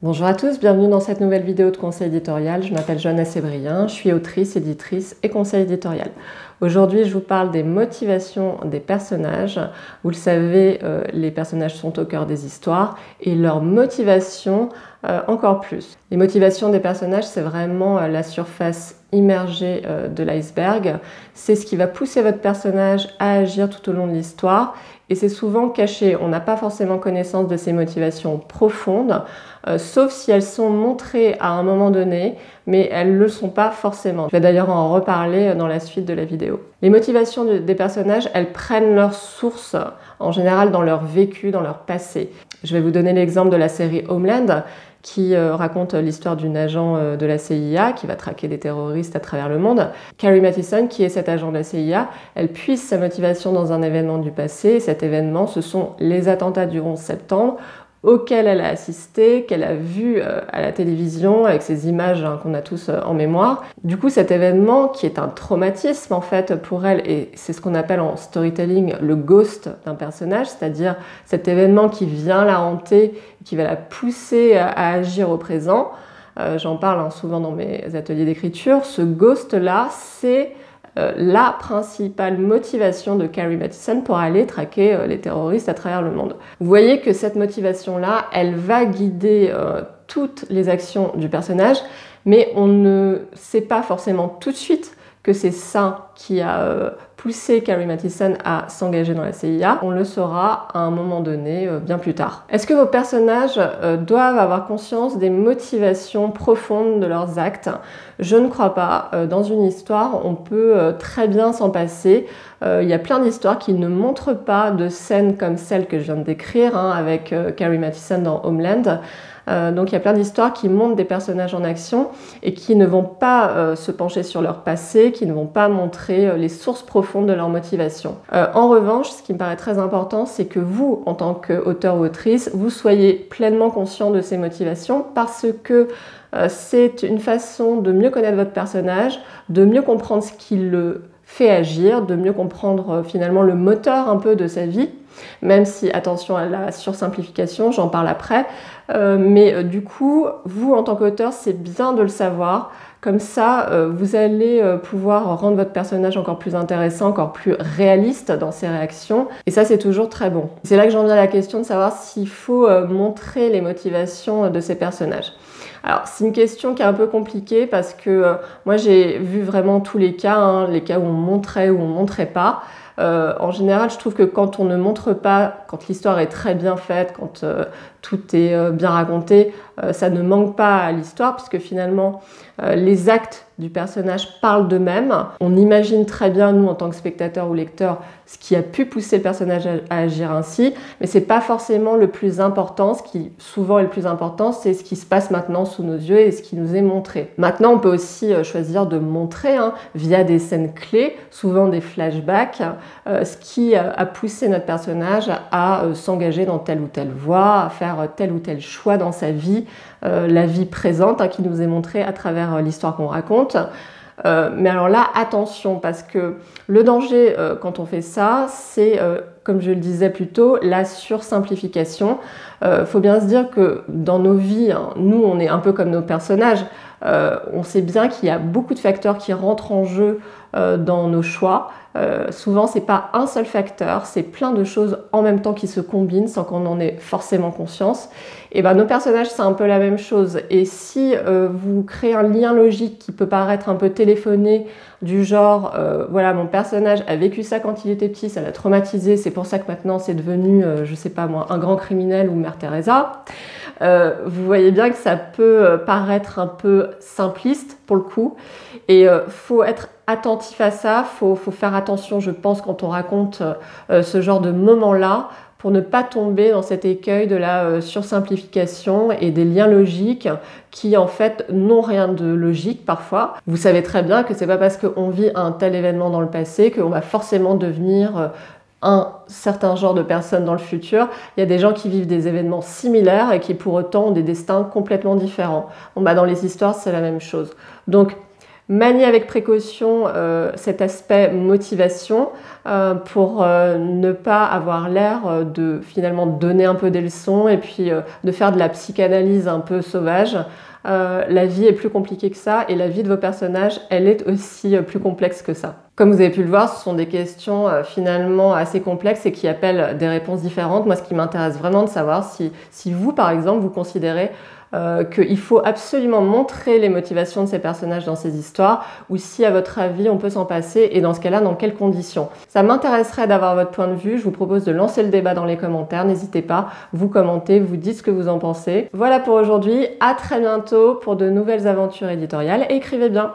Bonjour à tous, bienvenue dans cette nouvelle vidéo de conseil éditorial. Je m'appelle Johanna Sébrien, je suis autrice, éditrice et conseil éditorial. Aujourd'hui, je vous parle des motivations des personnages. Vous le savez, les personnages sont au cœur des histoires et leurs motivations encore plus. Les motivations des personnages, c'est vraiment la surface immergée de l'iceberg. C'est ce qui va pousser votre personnage à agir tout au long de l'histoire et c'est souvent caché. On n'a pas forcément connaissance de ces motivations profondes, sauf si elles sont montrées à un moment donné, mais elles ne le sont pas forcément. Je vais d'ailleurs en reparler dans la suite de la vidéo. Les motivations des personnages, elles prennent leur source en général dans leur vécu, dans leur passé. Je vais vous donner l'exemple de la série Homeland, qui raconte l'histoire d'une agent de la CIA qui va traquer des terroristes à travers le monde. Carrie Mathison, qui est cet agent de la CIA, elle puise sa motivation dans un événement du passé. Cet événement, ce sont les attentats du 11 septembre, auquel elle a assisté, qu'elle a vu à la télévision avec ces images qu'on a tous en mémoire. Du coup, cet événement qui est un traumatisme en fait pour elle, et c'est ce qu'on appelle en storytelling le ghost d'un personnage, c'est-à-dire cet événement qui vient la hanter, qui va la pousser à agir au présent. J'en parle souvent dans mes ateliers d'écriture. Ce ghost-là, c'est la principale motivation de Carrie Mathison pour aller traquer les terroristes à travers le monde. Vous voyez que cette motivation-là, elle va guider toutes les actions du personnage, mais on ne sait pas forcément tout de suite que c'est ça qui a poussé Carrie Mathison à s'engager dans la CIA. On le saura à un moment donné, bien plus tard. Est-ce que vos personnages doivent avoir conscience des motivations profondes de leurs actes? Je ne crois pas. Dans une histoire, on peut très bien s'en passer. Il y a plein d'histoires qui ne montrent pas de scènes comme celle que je viens de décrire avec Carrie Mathison dans Homeland. Donc il y a plein d'histoires qui montrent des personnages en action et qui ne vont pas se pencher sur leur passé, qui ne vont pas montrer les sources profondes de leur motivation. En revanche, ce qui me paraît très important, c'est que vous, en tant qu'auteur ou autrice, vous soyez pleinement conscient de ces motivations parce que c'est une façon de mieux connaître votre personnage, de mieux comprendre ce qui le fait agir, de mieux comprendre finalement le moteur un peu de sa vie, même si, attention à la sursimplification, j'en parle après, mais du coup, vous en tant qu'auteur, c'est bien de le savoir, comme ça vous allez pouvoir rendre votre personnage encore plus intéressant, encore plus réaliste dans ses réactions, et ça c'est toujours très bon. C'est là que j'en viens à la question de savoir s'il faut montrer les motivations de ces personnages. Alors c'est une question qui est un peu compliquée parce que moi j'ai vu vraiment tous les cas, les cas où on montrait ou on montrait pas. En général, je trouve que quand on ne montre pas, quand l'histoire est très bien faite, quand tout est bien raconté, ça ne manque pas à l'histoire puisque finalement les actes du personnage parlent d'eux-mêmes. On imagine très bien, nous en tant que spectateurs ou lecteurs, ce qui a pu pousser le personnage à agir ainsi, mais c'est pas forcément le plus important. Ce qui souvent est le plus important, c'est ce qui se passe maintenant sous nos yeux et ce qui nous est montré. Maintenant, on peut aussi choisir de montrer via des scènes clés, souvent des flashbacks, ce qui a poussé notre personnage à s'engager dans telle ou telle voie, à faire tel ou tel choix dans sa vie, la vie présente qui nous est montrée à travers l'histoire qu'on raconte. Mais alors là, attention, parce que le danger quand on fait ça, c'est, comme je le disais plus tôt, la sursimplification. Faut bien se dire que dans nos vies, nous, on est un peu comme nos personnages. On sait bien qu'il y a beaucoup de facteurs qui rentrent en jeu dans nos choix. Souvent, c'est pas un seul facteur, c'est plein de choses en même temps qui se combinent sans qu'on en ait forcément conscience. Et ben, nos personnages, c'est un peu la même chose. Et si vous créez un lien logique qui peut paraître un peu téléphoné, du genre, voilà, mon personnage a vécu ça quand il était petit, ça l'a traumatisé, c'est pour ça que maintenant c'est devenu, je sais pas moi, un grand criminel ou Mère Teresa. Vous voyez bien que ça peut paraître un peu simpliste pour le coup. Et faut être attentif à ça, faut faire attention, je pense, quand on raconte ce genre de moment-là, pour ne pas tomber dans cet écueil de la sursimplification et des liens logiques qui en fait n'ont rien de logique parfois. Vous savez très bien que c'est pas parce qu'on vit un tel événement dans le passé qu'on va forcément devenir un certain genre de personnes dans le futur. Il y a des gens qui vivent des événements similaires et qui pour autant ont des destins complètement différents. Bon, bah, dans les histoires, c'est la même chose. Donc Maniez avec précaution cet aspect motivation pour ne pas avoir l'air de finalement donner un peu des leçons et puis de faire de la psychanalyse un peu sauvage. La vie est plus compliquée que ça et la vie de vos personnages, elle est aussi plus complexe que ça. Comme vous avez pu le voir, ce sont des questions finalement assez complexes et qui appellent des réponses différentes. Moi, ce qui m'intéresse vraiment de savoir, si vous, par exemple, vous considérez qu'il faut absolument montrer les motivations de ces personnages dans ces histoires ou si à votre avis on peut s'en passer et dans ce cas-là dans quelles conditions. Ça m'intéresserait d'avoir votre point de vue, je vous propose de lancer le débat dans les commentaires, n'hésitez pas, vous commentez, vous dites ce que vous en pensez. Voilà pour aujourd'hui, à très bientôt pour de nouvelles aventures éditoriales et écrivez bien.